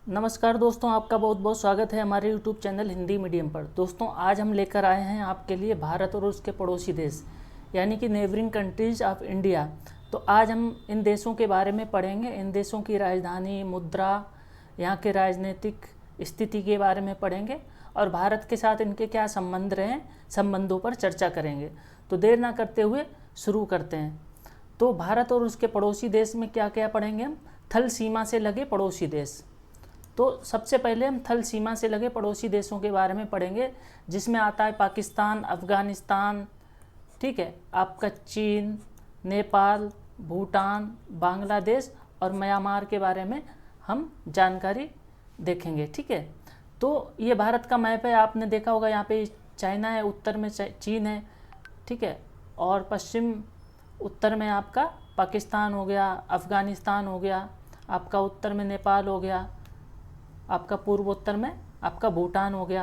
नमस्कार दोस्तों, आपका बहुत बहुत स्वागत है हमारे यूट्यूब चैनल हिंदी मीडियम पर। दोस्तों, आज हम लेकर आए हैं आपके लिए भारत और उसके पड़ोसी देश यानी कि नेबरिंग कंट्रीज ऑफ इंडिया। तो आज हम इन देशों के बारे में पढ़ेंगे। इन देशों की राजधानी, मुद्रा, यहाँ के राजनीतिक स्थिति के बारे में पढ़ेंगे और भारत के साथ इनके क्या संबंध रहे, संबंधों पर चर्चा करेंगे। तो देर ना करते हुए शुरू करते हैं। तो भारत और उसके पड़ोसी देश में क्या क्या पढ़ेंगे हम? थल सीमा से लगे पड़ोसी देश। तो सबसे पहले हम थल सीमा से लगे पड़ोसी देशों के बारे में पढ़ेंगे, जिसमें आता है पाकिस्तान, अफ़गानिस्तान, ठीक है, आपका चीन, नेपाल, भूटान, बांग्लादेश और म्यांमार के बारे में हम जानकारी देखेंगे। ठीक है, तो ये भारत का मैप है, आपने देखा होगा। यहाँ पे चाइना है, उत्तर में चीन है, ठीक है, और पश्चिम उत्तर में आपका पाकिस्तान हो गया, अफ़गानिस्तान हो गया, आपका उत्तर में नेपाल हो गया, आपका पूर्वोत्तर में आपका भूटान हो गया,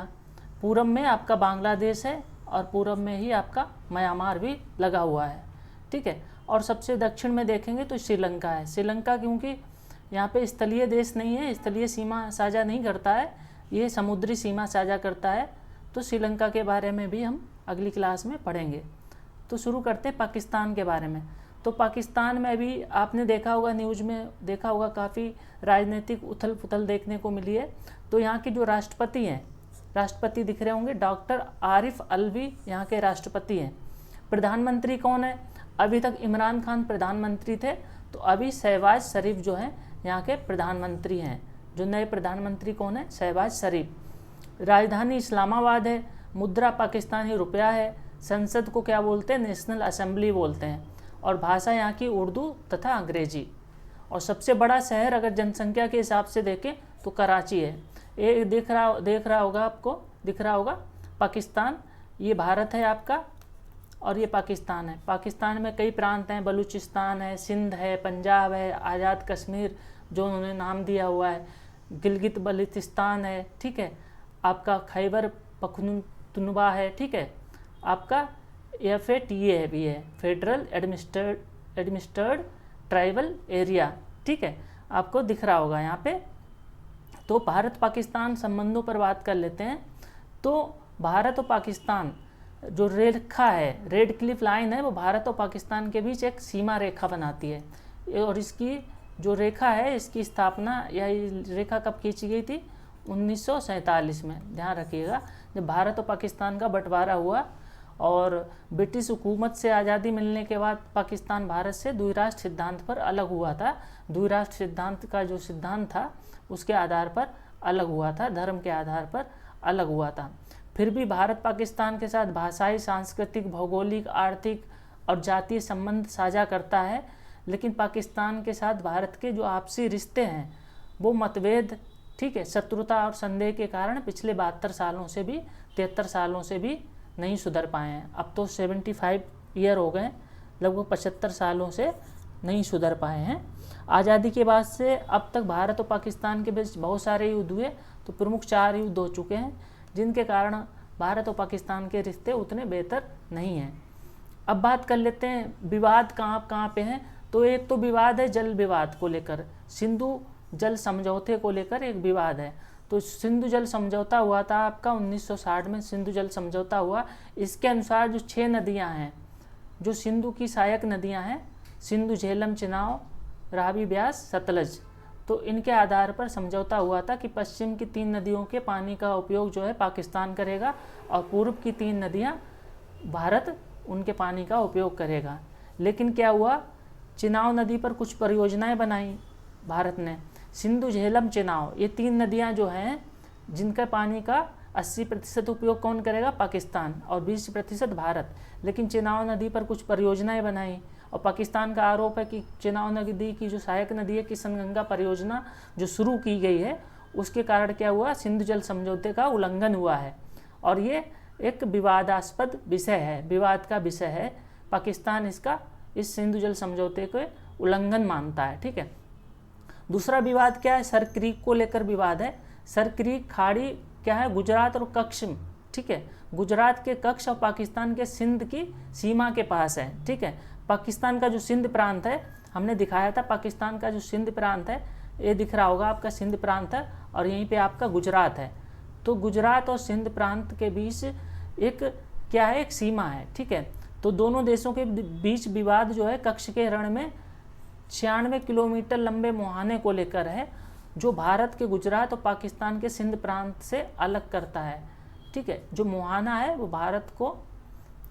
पूरब में आपका बांग्लादेश है और पूरब में ही आपका म्यांमार भी लगा हुआ है। ठीक है, और सबसे दक्षिण में देखेंगे तो श्रीलंका है। श्रीलंका क्योंकि यहाँ पे स्थलीय देश नहीं है, स्थलीय सीमा साझा नहीं करता है, ये समुद्री सीमा साझा करता है। तो श्रीलंका के बारे में भी हम अगली क्लास में पढ़ेंगे। तो शुरू करते हैं पाकिस्तान के बारे में। तो पाकिस्तान में भी आपने देखा होगा, न्यूज़ में देखा होगा, काफ़ी राजनीतिक उथल पुथल देखने को मिली है। तो यहाँ के जो राष्ट्रपति हैं, राष्ट्रपति दिख रहे होंगे, डॉक्टर आरिफ अलवी यहाँ के राष्ट्रपति हैं। प्रधानमंत्री कौन है? अभी तक इमरान खान प्रधानमंत्री थे, तो अभी शहबाज शरीफ जो हैं यहाँ के प्रधानमंत्री हैं। जो नए प्रधानमंत्री कौन है? शहबाज शरीफ। राजधानी इस्लामाबाद है, मुद्रा पाकिस्तानी रुपया है, संसद को क्या बोलते हैं? नेशनल असेंबली बोलते हैं, और भाषा यहाँ की उर्दू तथा अंग्रेजी। और सबसे बड़ा शहर अगर जनसंख्या के हिसाब से देखें तो कराची है। ये दिख रहा होगा आपको, दिख रहा होगा पाकिस्तान। ये भारत है आपका और ये पाकिस्तान है। पाकिस्तान में कई प्रांत हैं, बलूचिस्तान है, सिंध है, पंजाब है, आज़ाद कश्मीर जो उन्होंने नाम दिया हुआ है, गिलगित बल्तिस्तान है, ठीक है, आपका खैबर पख्तूनख्वा है, ठीक है, आपका FATA भी है, फेडरल एडमिनिस्ट्रेड ट्राइबल एरिया। ठीक है, आपको दिख रहा होगा यहाँ पे। तो भारत पाकिस्तान संबंधों पर बात कर लेते हैं। तो भारत और पाकिस्तान जो रेखा है, रेड क्लिफ लाइन है, वो भारत और पाकिस्तान के बीच एक सीमा रेखा बनाती है। और इसकी जो रेखा है, इसकी स्थापना या रेखा कब खींची गई थी? 1947 में। ध्यान रखिएगा, जब भारत और पाकिस्तान का बंटवारा हुआ और ब्रिटिश हुकूमत से आज़ादी मिलने के बाद पाकिस्तान भारत से द्विराष्ट्र सिद्धांत पर अलग हुआ था। द्विराष्ट्र सिद्धांत का जो सिद्धांत था उसके आधार पर अलग हुआ था, धर्म के आधार पर अलग हुआ था। फिर भी भारत पाकिस्तान के साथ भाषाई, सांस्कृतिक, भौगोलिक, आर्थिक और जातीय संबंध साझा करता है। लेकिन पाकिस्तान के साथ भारत के जो आपसी रिश्ते हैं वो मतभेद, ठीक है, शत्रुता और संदेह के कारण पिछले 72 सालों से भी 73 सालों से भी नहीं सुधर पाए हैं। अब तो 75 ईयर हो गए, लगभग 75 सालों से नहीं सुधर पाए हैं। आज़ादी के बाद से अब तक भारत और पाकिस्तान के बीच बहुत सारे युद्ध हुए, तो प्रमुख 4 युद्ध हो चुके हैं, जिनके कारण भारत और पाकिस्तान के रिश्ते उतने बेहतर नहीं हैं। अब बात कर लेते हैं विवाद कहाँ कहाँ पे हैं। तो एक तो विवाद है जल विवाद को लेकर, सिंधु जल समझौते को लेकर एक विवाद है। तो सिंधु जल समझौता हुआ था आपका 1960 में, सिंधु जल समझौता हुआ। इसके अनुसार जो 6 नदियां हैं, जो सिंधु की सहायक नदियां हैं, सिंधु, झेलम, चिनाब, रावी, ब्यास, सतलज, तो इनके आधार पर समझौता हुआ था कि पश्चिम की 3 नदियों के पानी का उपयोग जो है पाकिस्तान करेगा और पूर्व की 3 नदियां भारत उनके पानी का उपयोग करेगा। लेकिन क्या हुआ? चिनाब नदी पर कुछ परियोजनाएं बनाई भारत ने। सिंधु, झेलम, चिनाब, ये 3 नदियां जो हैं जिनका पानी का 80% उपयोग कौन करेगा? पाकिस्तान, और 20% भारत। लेकिन चिनाब नदी पर कुछ परियोजनाएं बनाई और पाकिस्तान का आरोप है कि चिनाब नदी की जो सहायक नदी है, किशनगंगा परियोजना जो शुरू की गई है, उसके कारण क्या हुआ? सिंधु जल समझौते का उल्लंघन हुआ है और ये एक विवादास्पद विषय है, विवाद का विषय है। पाकिस्तान इस सिंधु जल समझौते के उल्लंघन मानता है। ठीक है, दूसरा विवाद क्या है? सर क्रीक को लेकर विवाद है। सर क्रीक खाड़ी क्या है? गुजरात और कच्छ, ठीक है, गुजरात के कच्छ और पाकिस्तान के सिंध की सीमा के पास है। ठीक है, पाकिस्तान का जो सिंध प्रांत है, हमने दिखाया था, पाकिस्तान का जो सिंध प्रांत है ये दिख रहा होगा आपका सिंध प्रांत है और यहीं पे आपका गुजरात है। तो गुजरात और सिंध प्रांत के बीच एक क्या है, एक सीमा है, ठीक है। तो दोनों देशों के बीच विवाद जो है कच्छ के रण में 96 किलोमीटर लंबे मुहाने को लेकर है, जो भारत के गुजरात और पाकिस्तान के सिंध प्रांत से अलग करता है, ठीक है। जो मुहाना है वो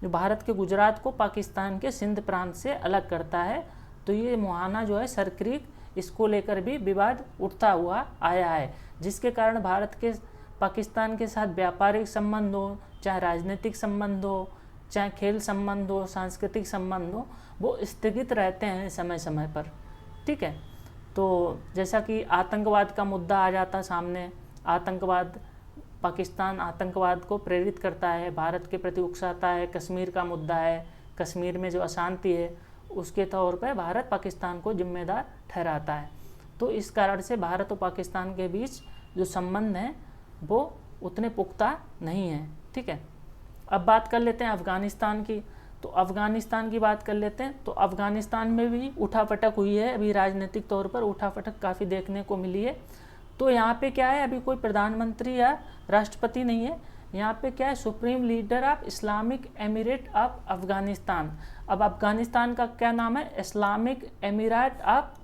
भारत के गुजरात को पाकिस्तान के सिंध प्रांत से अलग करता है। तो ये मुहाना जो है सर क्रीक, इसको लेकर भी विवाद उठता हुआ आया है, जिसके कारण भारत के पाकिस्तान के साथ व्यापारिक संबंध हो, चाहे राजनीतिक संबंध हो, चाहे खेल संबंध हो, सांस्कृतिक संबंध हो, वो स्थगित रहते हैं समय समय पर, ठीक है। तो जैसा कि आतंकवाद का मुद्दा आ जाता सामने, पाकिस्तान आतंकवाद को प्रेरित करता है, भारत के प्रति उकसाता है। कश्मीर का मुद्दा है, कश्मीर में जो अशांति है उसके तौर पर भारत पाकिस्तान को जिम्मेदार ठहराता है। तो इस कारण से भारत और पाकिस्तान के बीच जो संबंध हैं वो उतने पुख्ता नहीं हैं, ठीक है। अब बात कर लेते हैं अफ़गानिस्तान की। तो अफ़गानिस्तान की बात कर लेते हैं। तो अफ़गानिस्तान में भी उठापटक हुई है, अभी राजनीतिक तौर पर उठापटक काफ़ी देखने को मिली है। तो यहाँ पे क्या है, अभी कोई प्रधानमंत्री या राष्ट्रपति नहीं है, यहाँ पे क्या है, supreme leader of Islamic emirate of Afghanistan. अब अफ़गानिस्तान का क्या नाम है, इस्लामिक एमिरेट ऑफ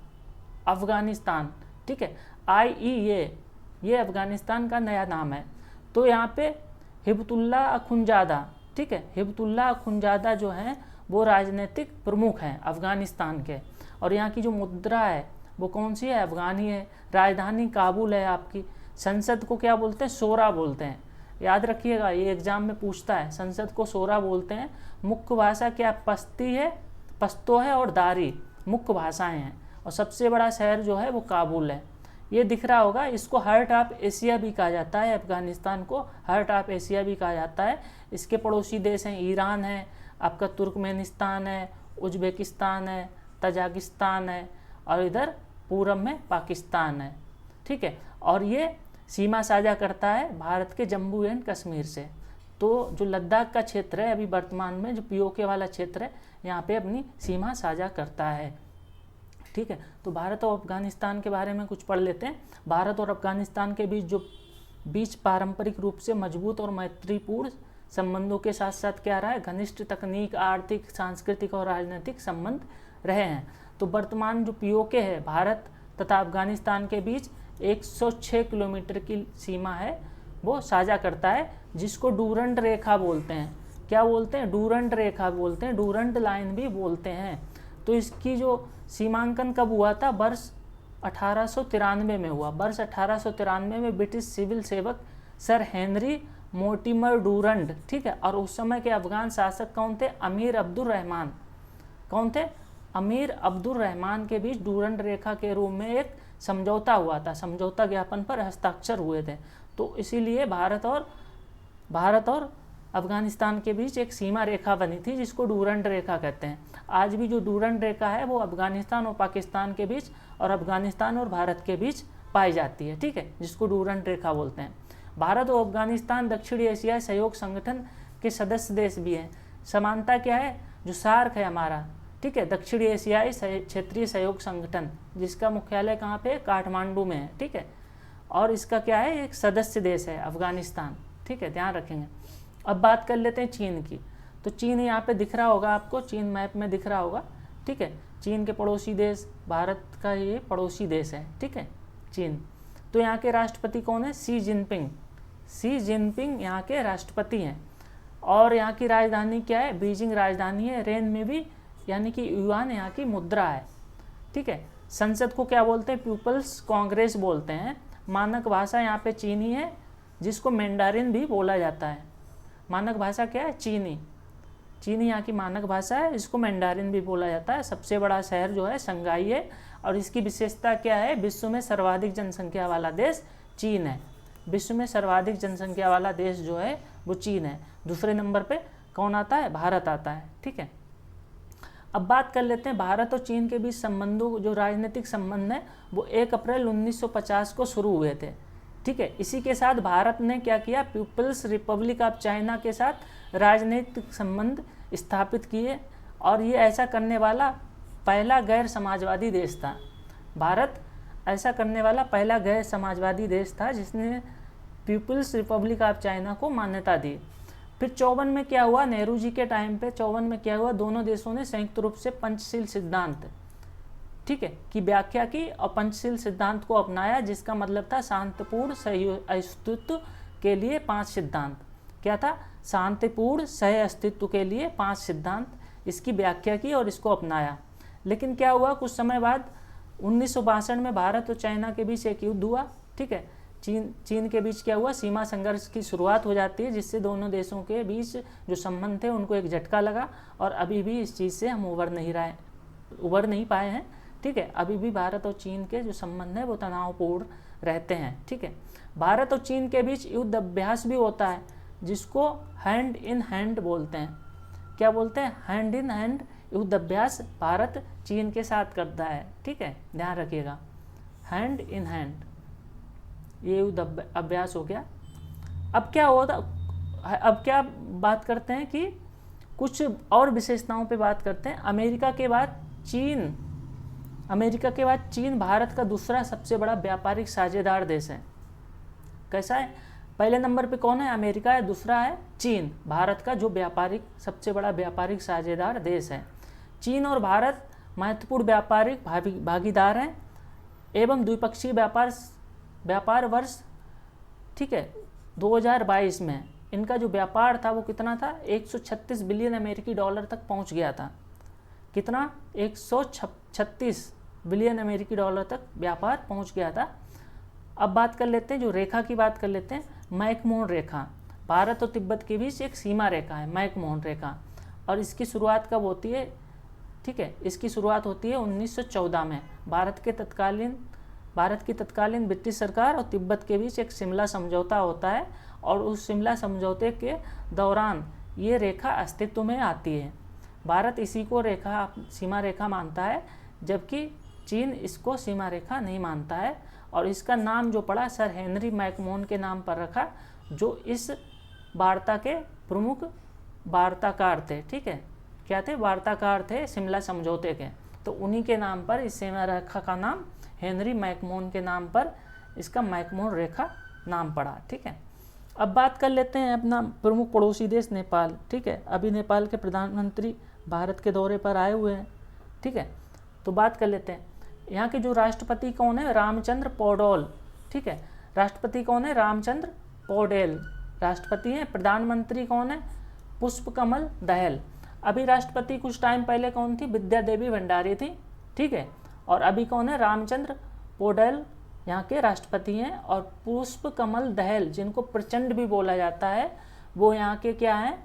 अफ़गानिस्तान, ठीक है, IEA, ये अफ़गानिस्तान का नया नाम है। तो यहाँ पे हिबतुल्लाह अखुंजादा, ठीक है, हिबतुल्लाह अखुंजादा जो हैं वो राजनीतिक प्रमुख हैं अफ़गानिस्तान के। और यहाँ की जो मुद्रा है वो कौन सी है, अफ़गानी है। राजधानी काबुल है आपकी। संसद को क्या बोलते हैं, शोरा बोलते हैं, याद रखिएगा, ये एग्जाम में पूछता है। संसद को शोरा बोलते हैं। मुख्य भाषा क्या पश्ती है, पश्तो है और दारी मुख्य भाषाएं हैं। और सबसे बड़ा शहर जो है वो काबुल है। ये दिख रहा होगा, इसको हार्ट ऑफ एशिया भी कहा जाता है, अफ़गानिस्तान को हार्ट ऑफ एशिया भी कहा जाता है। इसके पड़ोसी देश हैं, ईरान है, आपका तुर्कमेनिस्तान है, उज्बेकिस्तान है, तजाकिस्तान है और इधर पूरब में पाकिस्तान है, ठीक है। और ये सीमा साझा करता है भारत के जम्मू एंड कश्मीर से। तो जो लद्दाख का क्षेत्र है अभी वर्तमान में, जो POK वाला क्षेत्र है, यहाँ पे अपनी सीमा साझा करता है, ठीक है। तो भारत और अफ़गानिस्तान के बारे में कुछ पढ़ लेते हैं। भारत और अफ़गानिस्तान के बीच पारंपरिक रूप से मजबूत और मैत्रीपूर्ण संबंधों के साथ साथ क्या रहा है, घनिष्ठ तकनीक, आर्थिक, सांस्कृतिक और राजनीतिक संबंध रहे हैं। तो वर्तमान जो POK है, भारत तथा अफ़गानिस्तान के बीच 106 किलोमीटर की सीमा है, वो साझा करता है, जिसको डूरंड रेखा बोलते हैं। क्या बोलते हैं, डूरंड रेखा बोलते हैं, डूरंड लाइन भी बोलते हैं। तो इसकी जो सीमांकन कब हुआ था, वर्ष 1893 में हुआ। वर्ष 1893 में ब्रिटिश सिविल सेवक सर हेनरी मोर्टिमर डूरंड, ठीक है, और उस समय के अफगान शासक कौन थे, अमीर अब्दुल रहमान, कौन थे, अमीर अब्दुल रहमान के बीच डूरंड रेखा के रूप में एक समझौता हुआ था। समझौता ज्ञापन पर हस्ताक्षर हुए थे। तो इसीलिए भारत और अफ़गानिस्तान के बीच एक सीमा रेखा बनी थी, जिसको डूरंड रेखा कहते हैं। आज भी जो डूरंड रेखा है वो अफ़गानिस्तान और पाकिस्तान के बीच और अफ़गानिस्तान और भारत के बीच पाई जाती है, ठीक है, जिसको डूरंड रेखा बोलते हैं। भारत और अफ़गानिस्तान दक्षिण एशियाई सहयोग संगठन के सदस्य देश भी हैं। समानता क्या है, जो सार्क है हमारा, ठीक है, दक्षिण एशियाई क्षेत्रीय सहयोग संगठन, जिसका मुख्यालय कहाँ पे, काठमांडू में है, ठीक है। और इसका क्या है, एक सदस्य देश है अफ़गानिस्तान, ठीक है, ध्यान रखेंगे। अब बात कर लेते हैं चीन की। तो चीन यहाँ पे दिख रहा होगा आपको, चीन मैप में दिख रहा होगा, ठीक है। चीन के पड़ोसी देश, भारत का ये पड़ोसी देश है, ठीक है, चीन। तो यहाँ के राष्ट्रपति कौन है, शी जिनपिंग यहाँ के राष्ट्रपति हैं। और यहाँ की राजधानी क्या है, बीजिंग राजधानी है। रेन में भी यानी कि युआन यहाँ की मुद्रा है, ठीक है। संसद को क्या बोलते हैं, पीपल्स कांग्रेस बोलते हैं। मानक भाषा यहाँ पे चीनी है, जिसको मैंडारिन भी बोला जाता है। मानक भाषा क्या है, चीनी यहाँ की मानक भाषा है, इसको मैंडारिन भी बोला जाता है। सबसे बड़ा शहर जो है संघाई है। और इसकी विशेषता क्या है, विश्व में सर्वाधिक जनसंख्या वाला देश चीन है। विश्व में सर्वाधिक जनसंख्या वाला देश जो है वो चीन है। दूसरे नंबर पे कौन आता है, भारत आता है, ठीक है। अब बात कर लेते हैं भारत और चीन के बीच संबंधों, जो राजनीतिक संबंध है वो 1 अप्रैल 1950 को शुरू हुए थे, ठीक है। इसी के साथ भारत ने क्या किया, पीपल्स रिपब्लिक ऑफ चाइना के साथ राजनीतिक संबंध स्थापित किए। और ये ऐसा करने वाला पहला गैर समाजवादी देश था। भारत ऐसा करने वाला पहला गैर समाजवादी देश था जिसने पीपल्स रिपब्लिक ऑफ चाइना को मान्यता दी। फिर 54 में क्या हुआ, नेहरू जी के टाइम पे 54 में क्या हुआ, दोनों देशों ने संयुक्त रूप से पंचशील सिद्धांत, ठीक है, की व्याख्या की और पंचशील सिद्धांत को अपनाया, जिसका मतलब था शांतिपूर्ण सह अस्तित्व के लिए 5 सिद्धांत। क्या था, शांतिपूर्ण सह अस्तित्व के लिए 5 सिद्धांत, इसकी व्याख्या की और इसको अपनाया। लेकिन क्या हुआ, कुछ समय बाद 1962 में भारत और चाइना के बीच एक युद्ध हुआ, ठीक है। चीन के बीच क्या हुआ, सीमा संघर्ष की शुरुआत हो जाती है, जिससे दोनों देशों के बीच जो संबंध थे उनको एक झटका लगा और अभी भी इस चीज़ से हम उबर नहीं पाए हैं, ठीक है। अभी भी भारत और चीन के जो संबंध है वो तनावपूर्ण रहते हैं, ठीक है। भारत और चीन के बीच युद्ध अभ्यास भी होता है, जिसको हैंड इन हैंड बोलते हैं। क्या बोलते हैं, हैंड इन हैंड युद्ध अभ्यास भारत चीन के साथ करता है, ठीक है, ध्यान रखिएगा, हैंड इन हैंड ये युद्ध अभ्यास हो गया। अब क्या होता, अब क्या बात करते हैं कि कुछ और विशेषताओं पे बात करते हैं। अमेरिका के बाद चीन भारत का दूसरा सबसे बड़ा व्यापारिक साझेदार देश है। कैसा है, पहले नंबर पे कौन है, अमेरिका है, दूसरा है चीन, भारत का जो सबसे बड़ा व्यापारिक साझेदार देश है। चीन और भारत महत्वपूर्ण व्यापारिक भागीदार हैं एवं द्विपक्षीय व्यापार वर्ष, ठीक है, 2022 में इनका जो व्यापार था वो कितना था, 136 बिलियन अमेरिकी डॉलर तक पहुंच गया था। कितना, 136 बिलियन अमेरिकी डॉलर तक व्यापार पहुंच गया था। अब बात कर लेते हैं, जो रेखा की बात कर लेते हैं, मैकमोहन रेखा, भारत और तिब्बत के बीच एक सीमा रेखा है मैकमोहन रेखा, और इसकी शुरुआत कब होती है, ठीक है, इसकी शुरुआत होती है 1914 में। भारत की तत्कालीन ब्रिटिश सरकार और तिब्बत के बीच एक शिमला समझौता होता है और उस शिमला समझौते के दौरान ये रेखा अस्तित्व में आती है। भारत इसी को सीमा रेखा मानता है, जबकि चीन इसको सीमा रेखा नहीं मानता है, और इसका नाम जो पड़ा सर हेनरी मैकमोहन के नाम पर रखा, जो इस वार्ता के प्रमुख वार्ताकार थे, ठीक है, क्या थे, वार्ताकार थे शिमला समझौते के, तो उन्हीं के नाम पर इस सीमा रेखा का नाम हेनरी मैकमोहन के नाम पर इसका मैकमोहन रेखा नाम पड़ा, ठीक है। अब बात कर लेते हैं अपना प्रमुख पड़ोसी देश नेपाल, ठीक है। अभी नेपाल के प्रधानमंत्री भारत के दौरे पर आए हुए हैं, ठीक है। तो बात कर लेते हैं, यहाँ के जो राष्ट्रपति कौन है, रामचंद्र पौडेल, ठीक है, राष्ट्रपति कौन है, रामचंद्र पौडेल राष्ट्रपति हैं। प्रधानमंत्री कौन है, पुष्पकमल दहल। अभी राष्ट्रपति कुछ टाइम पहले कौन थी, विद्या देवी भंडारी थी, ठीक है, और अभी कौन है, रामचंद्र पौडेल यहाँ के राष्ट्रपति हैं, और पुष्पकमल दहल जिनको प्रचंड भी बोला जाता है, वो यहाँ के क्या हैं,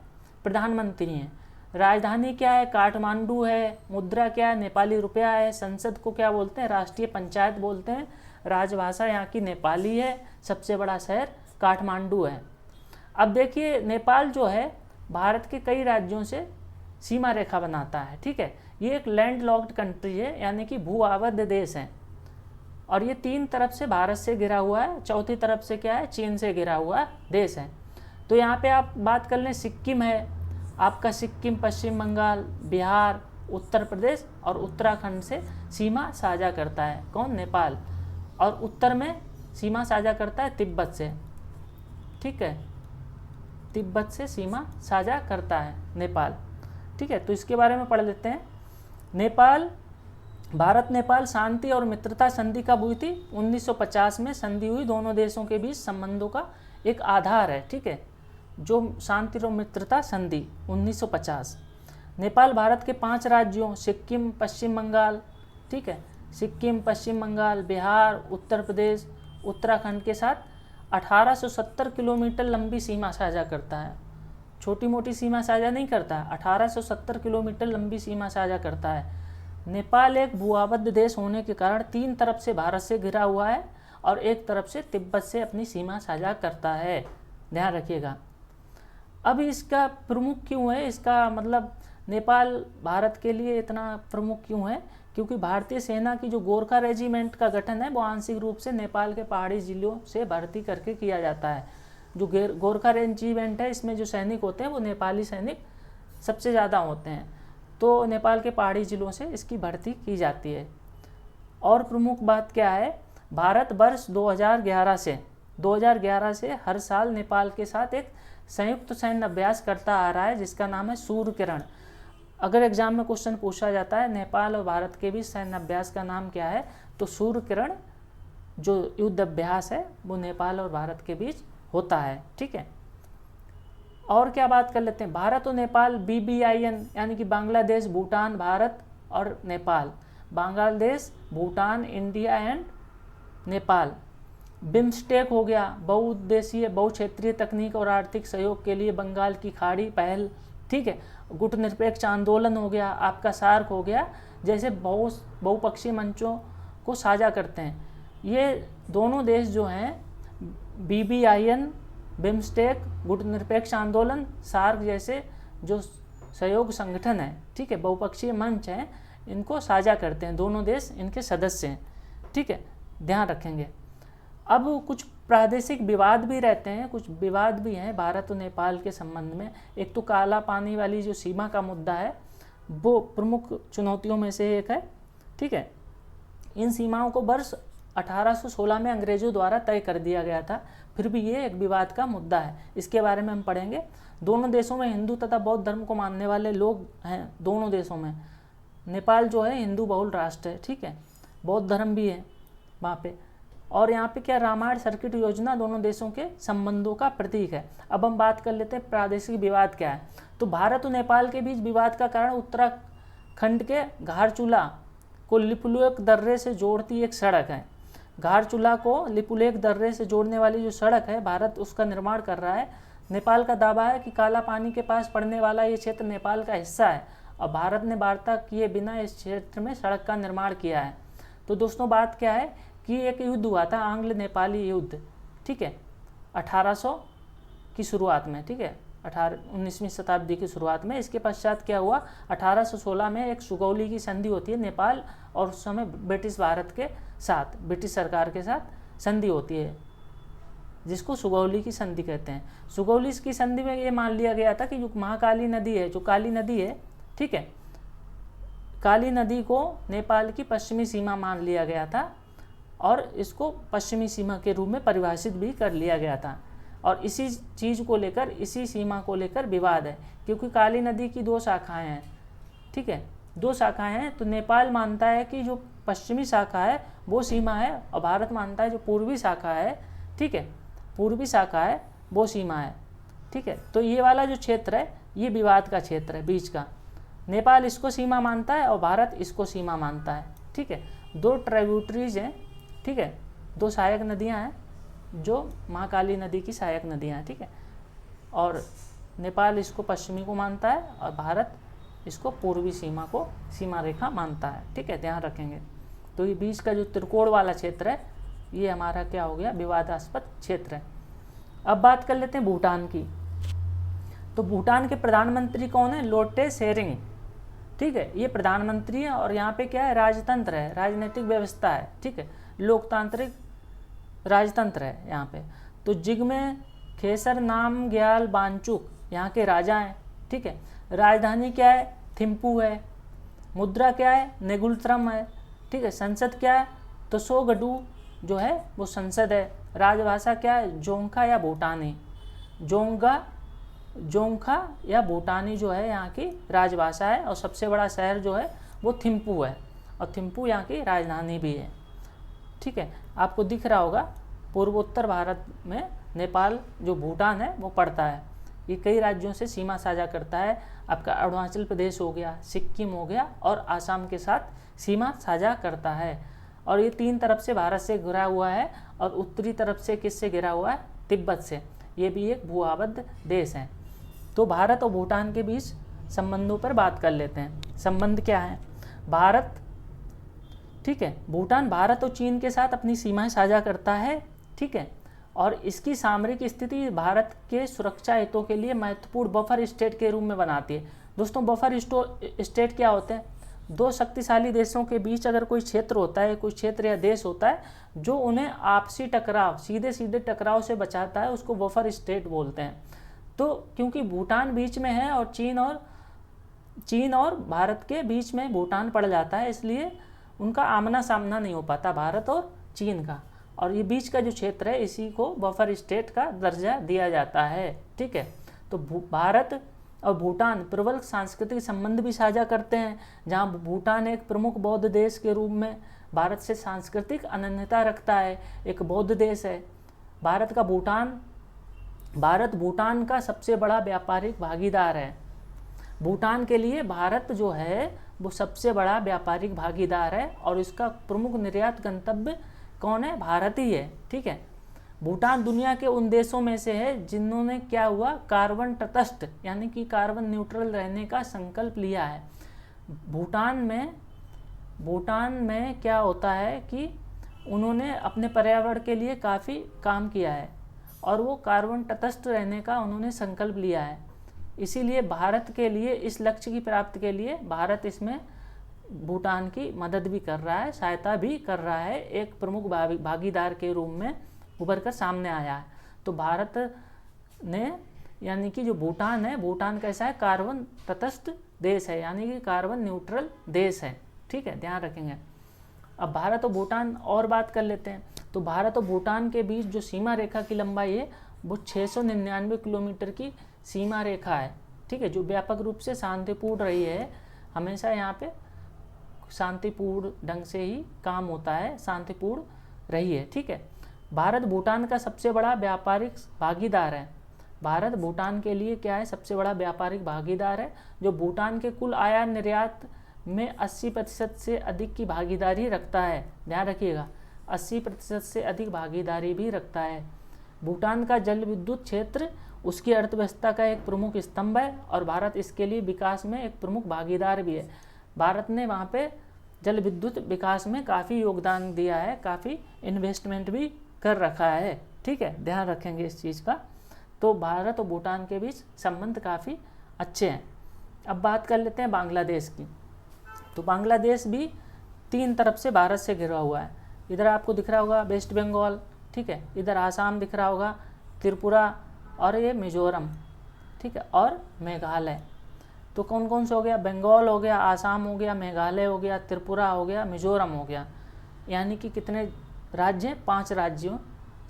प्रधानमंत्री हैं। राजधानी क्या है, काठमांडू है। मुद्रा क्या है, नेपाली रुपया है। संसद को क्या बोलते हैं, राष्ट्रीय पंचायत बोलते हैं। राजभाषा यहाँ की नेपाली है। सबसे बड़ा शहर काठमांडू है। अब देखिए, नेपाल जो है भारत के कई राज्यों से सीमा रेखा बनाता है, ठीक है। ये एक लैंड लॉक्ड कंट्री है, यानी कि भू आबद्ध देश है, और ये 3 तरफ से भारत से घिरा हुआ है, चौथी तरफ से क्या है, चीन से घिरा हुआ देश है। तो यहाँ पे आप बात कर लें, सिक्किम है आपका, सिक्किम पश्चिम बंगाल, बिहार, उत्तर प्रदेश और उत्तराखंड से सीमा साझा करता है कौन, नेपाल। और उत्तर में सीमा साझा करता है तिब्बत से, ठीक है, तिब्बत से सीमा साझा करता है नेपाल, ठीक है। तो इसके बारे में पढ़ लेते हैं। भारत नेपाल शांति और मित्रता संधि कब हुई थी, 1950 में संधि हुई। दोनों देशों के बीच संबंधों का एक आधार है, ठीक है, जो शांति और मित्रता संधि 1950। नेपाल भारत के 5 राज्यों सिक्किम, पश्चिम बंगाल, ठीक है, सिक्किम, पश्चिम बंगाल, बिहार, उत्तर प्रदेश, उत्तराखंड के साथ 1870 किलोमीटर लंबी सीमा साझा करता है। छोटी मोटी सीमा साझा नहीं करता है, 1870 किलोमीटर लंबी सीमा साझा करता है। नेपाल एक भूआबद्ध देश होने के कारण 3 तरफ से भारत से घिरा हुआ है और एक तरफ से तिब्बत से अपनी सीमा साझा करता है, ध्यान रखिएगा। अब इसका प्रमुख क्यों है, इसका मतलब नेपाल भारत के लिए इतना प्रमुख क्यों है, क्योंकि भारतीय सेना की जो गोरखा रेजिमेंट का गठन है वो आंशिक रूप से नेपाल के पहाड़ी जिलों से भर्ती करके किया जाता है। जो गोरखा रेजिमेंट है, इसमें जो सैनिक होते हैं वो नेपाली सैनिक सबसे ज़्यादा होते हैं, तो नेपाल के पहाड़ी जिलों से इसकी भर्ती की जाती है। और प्रमुख बात क्या है, भारत वर्ष 2011 से हर साल नेपाल के साथ एक संयुक्त सैन्य अभ्यास करता आ रहा है जिसका नाम है सूर्य किरण। अगर एग्जाम में क्वेश्चन पूछा जाता है नेपाल और भारत के बीच सैन्य अभ्यास का नाम क्या है, तो सूर्य किरण जो युद्ध अभ्यास है वो नेपाल और भारत के बीच होता है। ठीक है, और क्या बात कर लेते हैं, भारत और नेपाल BBIN यानी कि बांग्लादेश, भूटान, भारत और Nepal, Bangladesh, Bhutan, India and Nepal. BIMSTEC हो गया, बहुउद्देशीय बहुक्षेत्रीय तकनीक और आर्थिक सहयोग के लिए बंगाल की खाड़ी पहल। ठीक है, गुटनिरपेक्ष आंदोलन हो गया, आपका सार्क हो गया, जैसे बहुपक्षीय मंचों को साझा करते हैं। ये दोनों देश जो हैं BBIN, बिम्स्टेक, गुटनिरपेक्ष आंदोलन, सार्क जैसे जो सहयोग संगठन है, ठीक है, बहुपक्षीय मंच हैं, इनको साझा करते हैं, दोनों देश इनके सदस्य हैं। ठीक है, ध्यान रखेंगे। अब कुछ प्रादेशिक विवाद भी रहते हैं, कुछ विवाद भी हैं भारत और नेपाल के संबंध में। एक तो काला पानी वाली जो सीमा का मुद्दा है वो प्रमुख चुनौतियों में से एक है। ठीक है, इन सीमाओं को वर्ष 1816 में अंग्रेजों द्वारा तय कर दिया गया था, फिर भी ये एक विवाद का मुद्दा है, इसके बारे में हम पढ़ेंगे। दोनों देशों में हिंदू तथा बौद्ध धर्म को मानने वाले लोग हैं, दोनों देशों में। नेपाल जो है हिंदू बहुल राष्ट्र है, ठीक है, बौद्ध धर्म भी है वहाँ पे। और यहाँ पे क्या, रामायण सर्किट योजना दोनों देशों के संबंधों का प्रतीक है। अब हम बात कर लेते हैं प्रादेशिक विवाद क्या है। तो भारत और नेपाल के बीच विवाद का कारण उत्तराखंड के घारचूला को लिपुलेख दर्रे से जोड़ती एक सड़क है। घारचूला को लिपुलेख दर्रे से जोड़ने वाली जो सड़क है, भारत उसका निर्माण कर रहा है। नेपाल का दावा है कि काला पानी के पास पड़ने वाला ये क्षेत्र नेपाल का हिस्सा है और भारत ने वार्ता किए बिना इस क्षेत्र में सड़क का निर्माण किया है। तो दोस्तों बात क्या है कि एक युद्ध हुआ था, आंग्ल नेपाली युद्ध, ठीक है, 1800 की शुरुआत में, ठीक है, 19वीं शताब्दी की शुरुआत में। इसके पश्चात क्या हुआ, 1816 में एक सुगौली की संधि होती है नेपाल और उस समय ब्रिटिश भारत के साथ, ब्रिटिश सरकार के साथ संधि होती है जिसको सुगौली की संधि कहते हैं। सुगौली की संधि में ये मान लिया गया था कि जो महाकाली नदी है, जो काली नदी है, ठीक है, काली नदी को नेपाल की पश्चिमी सीमा मान लिया गया था और इसको पश्चिमी सीमा के रूप में परिभाषित भी कर लिया गया था। और इसी चीज़ को लेकर, इसी सीमा को लेकर विवाद है, क्योंकि काली नदी की दो शाखाएं हैं, ठीक है, दो शाखाएं हैं। तो नेपाल मानता है कि जो पश्चिमी शाखा है वो सीमा है और भारत मानता है जो पूर्वी शाखा है, ठीक है, पूर्वी शाखा है वो सीमा है। ठीक है, तो ये वाला जो क्षेत्र है ये विवाद का क्षेत्र है बीच का। नेपाल इसको सीमा मानता है और भारत इसको सीमा मानता है। ठीक है, दो ट्रिब्यूटरीज हैं, ठीक है, दो सहायक नदियां हैं जो महाकाली नदी की सहायक नदियां हैं। ठीक है, और नेपाल इसको पश्चिमी को मानता है और भारत इसको पूर्वी सीमा को सीमा रेखा मानता है। ठीक है, ध्यान रखेंगे। तो ये बीच का जो त्रिकोण वाला क्षेत्र है ये हमारा क्या हो गया, विवादास्पद क्षेत्र है। अब बात कर लेते हैं भूटान की। तो भूटान के प्रधानमंत्री कौन है, लोटे शेरिंग। ठीक है, ये प्रधानमंत्री है और यहाँ पे क्या है, राजतंत्र है, राजनीतिक व्यवस्था है। ठीक है, लोकतांत्रिक राजतंत्र है यहाँ पे। तो जिग्मे खेसर नामग्याल वांगचुक यहाँ के राजा हैं। ठीक है, राजधानी क्या है, थिम्पू है। मुद्रा क्या है, नेगुलत्रम है। ठीक है, संसद क्या है, तो सोगडू जो है वो संसद है। राजभाषा क्या है, जोंखा या भूटानी। जोंखा या भूटानी जो है यहाँ की राजभाषा है और सबसे बड़ा शहर जो है वो थिम्पू है और थिम्पू यहाँ की राजधानी भी है। ठीक है, आपको दिख रहा होगा पूर्वोत्तर भारत में नेपाल जो भूटान है वो पड़ता है। ये कई राज्यों से सीमा साझा करता है। आपका अरुणाचल प्रदेश हो गया, सिक्किम हो गया और आसाम के साथ सीमा साझा करता है। और ये तीन तरफ से भारत से घिरा हुआ है और उत्तरी तरफ से किससे घिरा हुआ है, तिब्बत से। ये भी एक भूआबद्ध देश है। तो भारत और भूटान के बीच संबंधों पर बात कर लेते हैं। संबंध क्या है, भारत, ठीक है, भूटान भारत और चीन के साथ अपनी सीमाएं साझा करता है। ठीक है, और इसकी सामरिक स्थिति भारत के सुरक्षा हितों के लिए महत्वपूर्ण बफर स्टेट के रूप में बनाती है। दोस्तों बफर स्टेट क्या होते हैं, दो शक्तिशाली देशों के बीच अगर कोई क्षेत्र होता है, कोई क्षेत्र या देश होता है जो उन्हें आपसी टकराव, सीधे सीधे टकराव से बचाता है, उसको बफर स्टेट बोलते हैं। तो क्योंकि भूटान बीच में है और चीन और भारत के बीच में भूटान पड़ जाता है, इसलिए उनका आमना सामना नहीं हो पाता भारत और चीन का, और ये बीच का जो क्षेत्र है इसी को बफर स्टेट का दर्जा दिया जाता है। ठीक है, तो भारत और भूटान प्रबल सांस्कृतिक संबंध भी साझा करते हैं, जहाँ भूटान एक प्रमुख बौद्ध देश के रूप में भारत से सांस्कृतिक अनन्यता रखता है, एक बौद्ध देश है। भारत भूटान का सबसे बड़ा व्यापारिक भागीदार है। भूटान के लिए भारत जो है वो सबसे बड़ा व्यापारिक भागीदार है, और इसका प्रमुख निर्यात गंतव्य कौन है? भारत ही है। ठीक है, भूटान दुनिया के उन देशों में से है जिन्होंने क्या हुआ, कार्बन तटस्थ यानी कि कार्बन न्यूट्रल रहने का संकल्प लिया है। भूटान में क्या होता है कि उन्होंने अपने पर्यावरण के लिए काफ़ी काम किया है, और वो कार्बन तटस्थ रहने का उन्होंने संकल्प लिया है। इसीलिए भारत के लिए इस लक्ष्य की प्राप्ति के लिए भारत इसमें भूटान की मदद भी कर रहा है, सहायता भी कर रहा है, एक प्रमुख भागीदार के रूप में उभर कर सामने आया है। तो भारत ने यानी कि जो भूटान है, भूटान कैसा है? कार्बन तटस्थ देश है, यानी कि कार्बन न्यूट्रल देश है। ठीक है, ध्यान रखेंगे। अब भारत और भूटान और बात कर लेते हैं। तो भारत और भूटान के बीच जो सीमा रेखा की लंबाई है वो 699 किलोमीटर की सीमा रेखा है। ठीक है, जो व्यापक रूप से शांतिपूर्ण रही है, हमेशा यहाँ पे शांतिपूर्ण ढंग से ही काम होता है, शांतिपूर्ण रही है। ठीक है, भारत भूटान का सबसे बड़ा व्यापारिक भागीदार है। भारत भूटान के लिए क्या है? सबसे बड़ा व्यापारिक भागीदार है, जो भूटान के कुल आयात निर्यात में 80% से अधिक की भागीदारी रखता है। ध्यान रखिएगा, 80% से अधिक भागीदारी भी रखता है। भूटान का जल विद्युत क्षेत्र उसकी अर्थव्यवस्था का एक प्रमुख स्तंभ है, और भारत इसके लिए विकास में एक प्रमुख भागीदार भी है। भारत ने वहाँ पे जल विद्युत विकास में काफ़ी योगदान दिया है, काफ़ी इन्वेस्टमेंट भी कर रखा है। ठीक है, ध्यान रखेंगे इस चीज़ का। तो भारत और भूटान के बीच संबंध काफ़ी अच्छे हैं। अब बात कर लेते हैं बांग्लादेश की। तो बांग्लादेश भी 3 तरफ से भारत से घिरा हुआ है। इधर आपको दिख रहा होगा वेस्ट बंगाल, ठीक है, इधर आसाम दिख रहा होगा, त्रिपुरा, और ये मिजोरम, ठीक है, और मेघालय। तो कौन कौन से हो गया? बंगाल हो गया, आसाम हो गया, मेघालय हो गया, त्रिपुरा हो गया, मिजोरम हो गया। यानी कि कितने राज्य? 5 राज्यों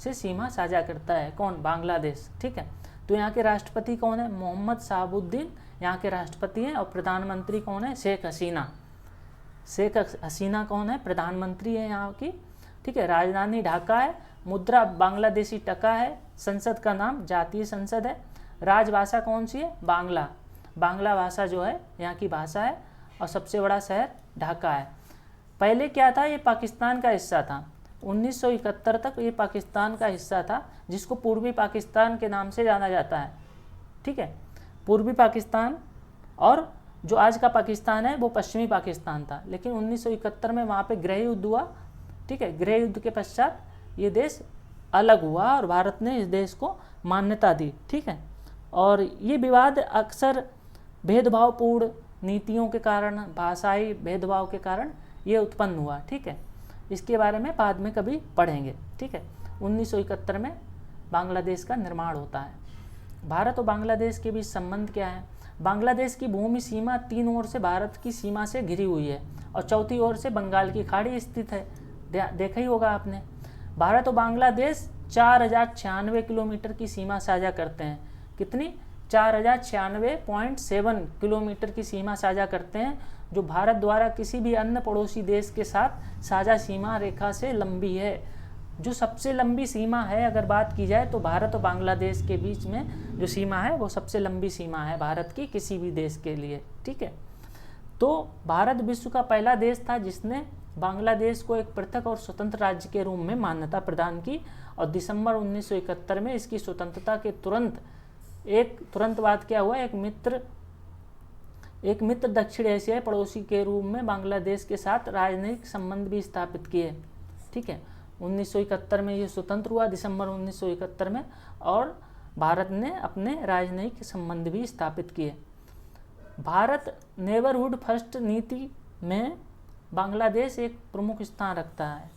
से सीमा साझा करता है। कौन? बांग्लादेश। ठीक है, तो यहाँ के राष्ट्रपति कौन है? मोहम्मद शहाबुद्दीन यहाँ के राष्ट्रपति हैं, और प्रधानमंत्री कौन है? शेख हसीना। शेख हसीना कौन है? प्रधानमंत्री है यहाँ की। ठीक है, राजधानी ढाका है, मुद्रा बांग्लादेशी टका है, संसद का नाम जातीय संसद है, राजभाषा कौन सी है? बांग्ला। बांग्ला भाषा जो है यहाँ की भाषा है, और सबसे बड़ा शहर ढाका है। पहले क्या था? ये पाकिस्तान का हिस्सा था। 1971 तक ये पाकिस्तान का हिस्सा था, जिसको पूर्वी पाकिस्तान के नाम से जाना जाता है। ठीक है, पूर्वी पाकिस्तान, और जो आज का पाकिस्तान है वो पश्चिमी पाकिस्तान था। लेकिन 1971 में वहाँ पे गृह युद्ध हुआ। ठीक है, गृह युद्ध के पश्चात ये देश अलग हुआ, और भारत ने इस देश को मान्यता दी। ठीक है, और ये विवाद अक्सर भेदभावपूर्ण नीतियों के कारण, भाषाई भेदभाव के कारण ये उत्पन्न हुआ। ठीक है, इसके बारे में बाद में कभी पढ़ेंगे। ठीक है, 1971 में बांग्लादेश का निर्माण होता है। भारत और बांग्लादेश के बीच संबंध क्या है? बांग्लादेश की भूमि सीमा 3 ओर से भारत की सीमा से घिरी हुई है, और चौथी ओर से बंगाल की खाड़ी स्थित है। देखा ही होगा आपने। भारत और बांग्लादेश 4096 किलोमीटर की सीमा साझा करते हैं। कितनी? 4096.7 किलोमीटर की सीमा साझा करते हैं, जो भारत द्वारा किसी भी अन्य पड़ोसी देश के साथ साझा सीमा रेखा से लंबी है। जो सबसे लंबी सीमा है अगर बात की जाए, तो भारत और बांग्लादेश के बीच में जो सीमा है वो सबसे लंबी सीमा है भारत की किसी भी देश के लिए। ठीक है, तो भारत विश्व का पहला देश था जिसने बांग्लादेश को एक पृथक और स्वतंत्र राज्य के रूप में मान्यता प्रदान की, और दिसंबर 1971 में इसकी स्वतंत्रता के तुरंत बाद क्या हुआ? एक मित्र दक्षिण एशियाई पड़ोसी के रूप में बांग्लादेश के साथ राजनयिक संबंध भी स्थापित किए। ठीक है, 1971 में ये स्वतंत्र हुआ, दिसंबर 1971 में, और भारत ने अपने राजनयिक संबंध भी स्थापित किए। भारत नेबरहुड फर्स्ट नीति में बांग्लादेश एक प्रमुख स्थान रखता है।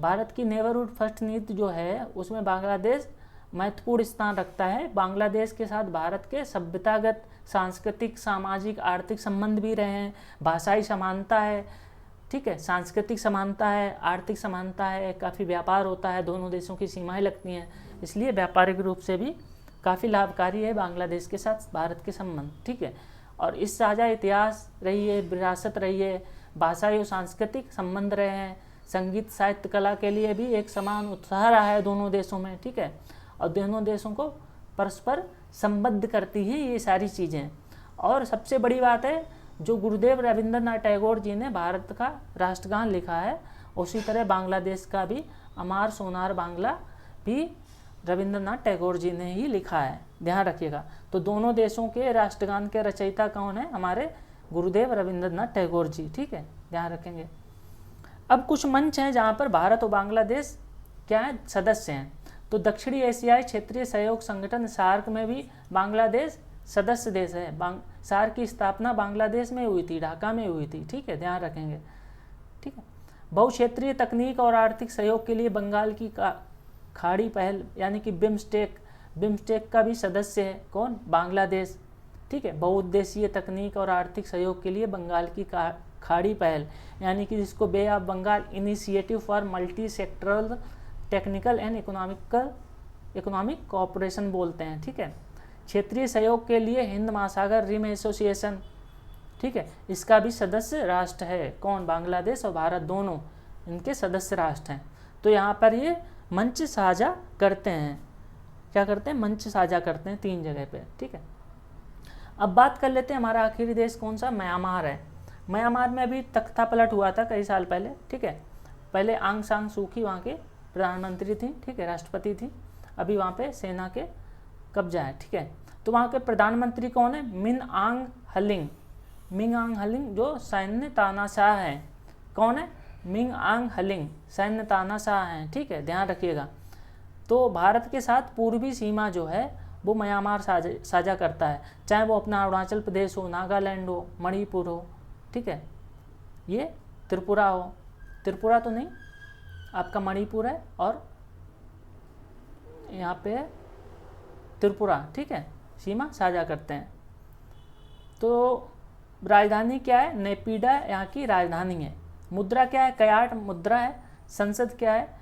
भारत की नेबरहुड फर्स्ट नीति जो है उसमें बांग्लादेश महत्वपूर्ण स्थान रखता है। बांग्लादेश के साथ भारत के सभ्यतागत, सांस्कृतिक, सामाजिक, आर्थिक संबंध भी रहे हैं, भाषाई समानता है, ठीक है। सांस्कृतिक समानता है, आर्थिक समानता है, काफ़ी व्यापार होता है, दोनों देशों की सीमाएं लगती हैं, इसलिए व्यापारिक रूप से भी काफ़ी लाभकारी है बांग्लादेश के साथ भारत के संबंध, ठीक है। और इस साझा इतिहास रही है, विरासत रही है, भाषाई और सांस्कृतिक संबंध रहे हैं, संगीत साहित्य कला के लिए भी एक समान उत्साह रहा है दोनों देशों में, ठीक है। और दोनों देशों को परस्पर संबद्ध करती है ये सारी चीज़ें। और सबसे बड़ी बात है, जो गुरुदेव रविंद्रनाथ टैगोर जी ने भारत का राष्ट्रगान लिखा है, उसी तरह बांग्लादेश का भी अमार सोनार बांग्ला भी रविंद्रनाथ टैगोर जी ने ही लिखा है, ध्यान रखिएगा। तो दोनों देशों के राष्ट्रगान के रचयिता कौन है? हमारे गुरुदेव रविंद्रनाथ टैगोर जी, ठीक है, ध्यान रखेंगे। अब कुछ मंच हैं जहाँ पर भारत और बांग्लादेश क्या है, सदस्य हैं। तो दक्षिणी एशियाई क्षेत्रीय सहयोग संगठन सार्क में भी बांग्लादेश सदस्य देश है। सार्क की स्थापना बांग्लादेश में हुई थी, ढाका में हुई थी, ठीक है, ध्यान रखेंगे, ठीक है। बहुक्षेत्रीय तकनीक और आर्थिक सहयोग के लिए बंगाल की खाड़ी पहल यानी कि बिम्स्टेक का भी सदस्य है कौन? बांग्लादेश, ठीक है। बहुउद्देशीय तकनीक और आर्थिक सहयोग के लिए बंगाल की खाड़ी पहल यानी कि जिसको bay of Bengal initiative for multi sectoral technical and economic cooperation बोलते हैं, ठीक है। क्षेत्रीय सहयोग के लिए हिंद महासागर रिम एसोसिएशन, ठीक है, इसका भी सदस्य राष्ट्र है कौन? बांग्लादेश और भारत दोनों इनके सदस्य राष्ट्र हैं। तो यहाँ पर ये मंच साझा करते हैं, क्या करते हैं? मंच साझा करते हैं 3 जगह पे, ठीक है। अब बात कर लेते हैं हमारा आखिरी देश कौन सा? म्यांमार है। म्यांमार में अभी तख्ता पलट हुआ था कई साल पहले, ठीक है। पहले आंग सान सू की वहाँ के प्रधानमंत्री थी, ठीक है, राष्ट्रपति थी। अभी वहाँ पे सेना के कब्जा है, ठीक है। तो वहाँ के प्रधानमंत्री कौन है? मिन आंग हलिंग जो सैन्य तानाशाह हैं। कौन है? मिंग आंग हलिंग सैन्य तानाशाह हैं, ठीक है, ध्यान रखिएगा। तो भारत के साथ पूर्वी सीमा जो है वो म्यांमार साझा करता है, चाहे वो अपना अरुणाचल प्रदेश हो, नागालैंड हो, मणिपुर हो, ठीक है, ये त्रिपुरा हो, त्रिपुरा तो नहीं, आपका मणिपुर है और यहाँ पे है त्रिपुरा, ठीक है, सीमा साझा करते हैं। तो राजधानी क्या है? नेपिडा यहाँ की राजधानी है। मुद्रा क्या है? कयाट मुद्रा है। संसद क्या है?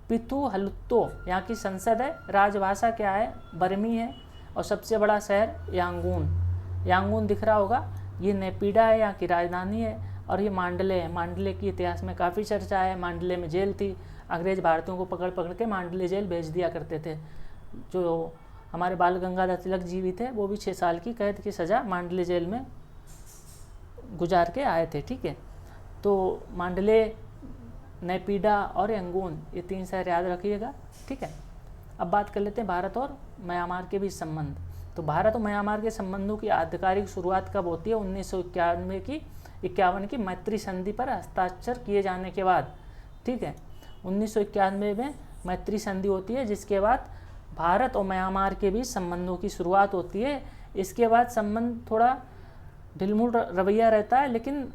पिथु हलुत्तो यहाँ की संसद है। राजभाषा क्या है? बर्मी है। और सबसे बड़ा शहर यांगून दिख रहा होगा, ये नेपिडा है, यहाँ की राजधानी है। और ये मांडले है। मांडले की इतिहास में काफ़ी चर्चा है। मांडले में जेल थी, अंग्रेज भारतीयों को पकड़ पकड़ के मांडले जेल भेज दिया करते थे। जो हमारे बाल गंगाधर तिलक जी भी थे, वो भी 6 साल की कैद की सज़ा मांडले जेल में गुजार के आए थे, ठीक है। तो मांडले, नेपिडा और यंगून, ये 3 शहर याद रखिएगा, ठीक है। अब बात कर लेते हैं भारत और म्यांमार के बीच संबंध। तो भारत और म्यांमार के संबंधों की आधिकारिक शुरुआत कब होती है? 1951 की मैत्री संधि पर हस्ताक्षर किए जाने के बाद, ठीक है। 1991 में मैत्री संधि होती है, जिसके बाद भारत और म्यांमार के बीच संबंधों की शुरुआत होती है। इसके बाद संबंध थोड़ा ढिलमुल रवैया रहता है, लेकिन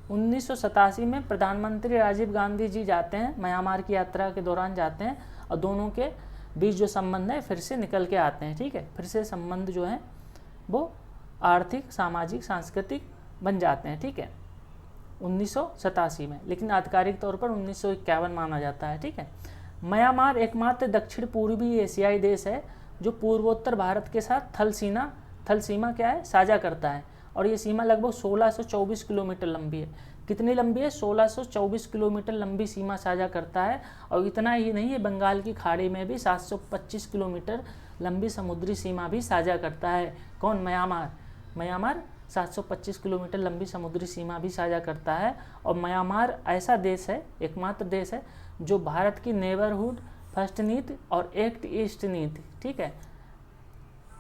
1987 में प्रधानमंत्री राजीव गांधी जी जाते हैं, म्यांमार की यात्रा के दौरान जाते हैं, और दोनों के बीच जो संबंध है फिर से निकल के आते हैं, ठीक है। फिर से संबंध जो है वो आर्थिक, सामाजिक, सांस्कृतिक बन जाते हैं, ठीक है, 1987 में। लेकिन आधिकारिक तौर पर 1951 माना जाता है, ठीक है। म्यांमार एकमात्र दक्षिण पूर्वी एशियाई देश है जो पूर्वोत्तर भारत के साथ थल सीमा क्या है? साझा करता है। और ये सीमा लगभग 1624 किलोमीटर लंबी है। कितनी लंबी है? 1624 किलोमीटर लंबी सीमा साझा करता है। और इतना ही नहीं है, बंगाल की खाड़ी में भी 725 किलोमीटर लंबी समुद्री सीमा भी साझा करता है। कौन? म्यांमार 725 किलोमीटर लंबी समुद्री सीमा भी साझा करता है। और म्यांमार ऐसा देश है, एकमात्र देश है, जो भारत की नेबरहुड फर्स्ट नीति और एक्ट ईस्ट नीति, ठीक है,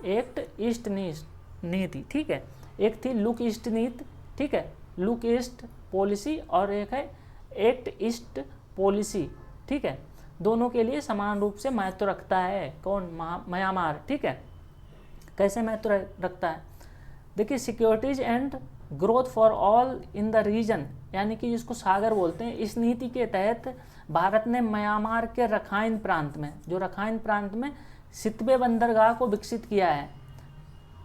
एक्ट ईस्ट नीति, ठीक है, एक थी लुक ईस्ट नीति, ठीक है, लुक ईस्ट पॉलिसी, और एक है एक्ट ईस्ट पॉलिसी, ठीक है। दोनों के लिए समान रूप से महत्व रखता है। कौन? म्यांमार, ठीक है। कैसे महत्व रखता है? देखिए, securities and growth for all in the region, यानी कि जिसको सागर बोलते हैं, इस नीति के तहत भारत ने म्यांमार के रखाइन प्रांत में, जो रखाइन प्रांत में सितवे बंदरगाह को विकसित किया है,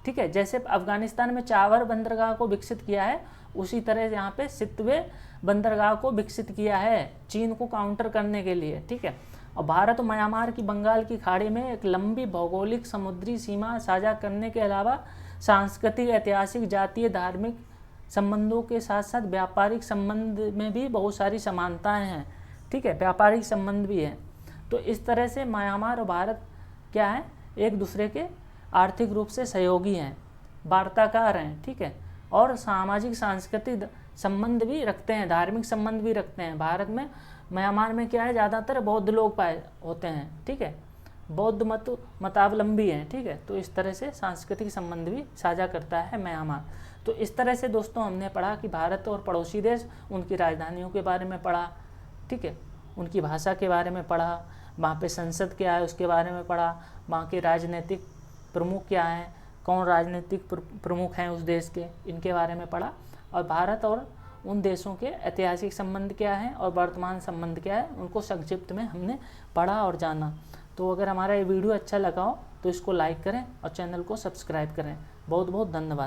ठीक है। जैसे अफगानिस्तान में चाबर बंदरगाह को विकसित किया है, उसी तरह यहाँ पे सितवे बंदरगाह को विकसित किया है चीन को काउंटर करने के लिए, ठीक है। और भारत और म्यांमार की बंगाल की खाड़ी में एक लंबी भौगोलिक समुद्री सीमा साझा करने के अलावा सांस्कृतिक, ऐतिहासिक, जातीय, धार्मिक संबंधों के साथ साथ व्यापारिक संबंध में भी बहुत सारी समानताएं हैं, ठीक है, व्यापारिक संबंध भी है। तो इस तरह से म्यांमार और भारत क्या है, एक दूसरे के आर्थिक रूप से सहयोगी हैं, वार्ताकार हैं, ठीक है, और सामाजिक सांस्कृतिक संबंध भी रखते हैं, धार्मिक संबंध भी रखते हैं। भारत में, म्यांमार में क्या है, ज़्यादातर बौद्ध लोग पाए होते हैं, ठीक है, बौद्ध मतावलंबी हैं, ठीक है। तो इस तरह से सांस्कृतिक संबंध भी साझा करता है म्यांमार। तो इस तरह से दोस्तों हमने पढ़ा कि भारत और पड़ोसी देश, उनकी राजधानियों के बारे में पढ़ा, ठीक है, उनकी भाषा के बारे में पढ़ा, वहाँ पे संसद क्या है उसके बारे में पढ़ा, वहाँ के राजनीतिक प्रमुख क्या हैं, कौन राजनीतिक प्रमुख हैं उस देश के, इनके बारे में पढ़ा। और भारत और उन देशों के ऐतिहासिक संबंध क्या हैं और वर्तमान संबंध क्या है, उनको संक्षिप्त में हमने पढ़ा और जाना। तो अगर हमारा ये वीडियो अच्छा लगा हो तो इसको लाइक करें और चैनल को सब्सक्राइब करें। बहुत बहुत धन्यवाद।